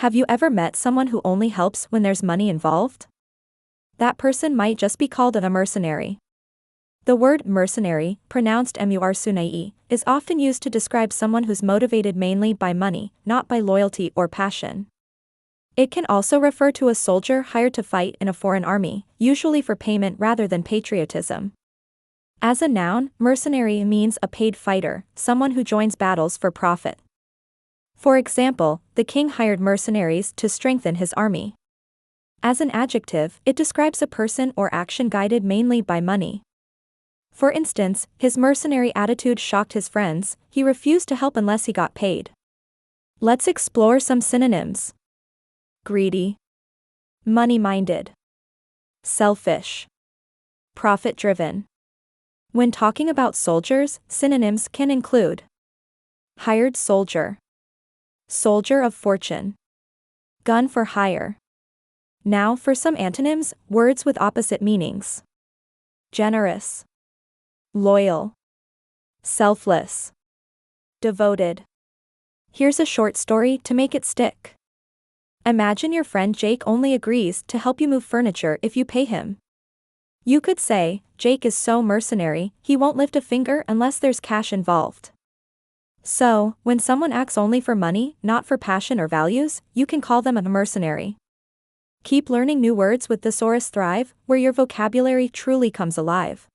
Have you ever met someone who only helps when there's money involved? That person might just be called a mercenary. The word mercenary, pronounced mercenary, is often used to describe someone who's motivated mainly by money, not by loyalty or passion. It can also refer to a soldier hired to fight in a foreign army, usually for payment rather than patriotism. As a noun, mercenary means a paid fighter, someone who joins battles for profit. For example, the king hired mercenaries to strengthen his army. As an adjective, it describes a person or action guided mainly by money. For instance, his mercenary attitude shocked his friends, he refused to help unless he got paid. Let's explore some synonyms. Greedy, money-minded, selfish, profit-driven. When talking about soldiers, synonyms can include hired soldier, soldier of fortune, gun for hire. Now for some antonyms, words with opposite meanings. Generous, loyal, selfless, devoted. Here's a short story to make it stick. Imagine your friend Jake only agrees to help you move furniture if you pay him. You could say, Jake is so mercenary, he won't lift a finger unless there's cash involved. So, when someone acts only for money, not for passion or values, you can call them a mercenary. Keep learning new words with Thesaurus Thrive, where your vocabulary truly comes alive.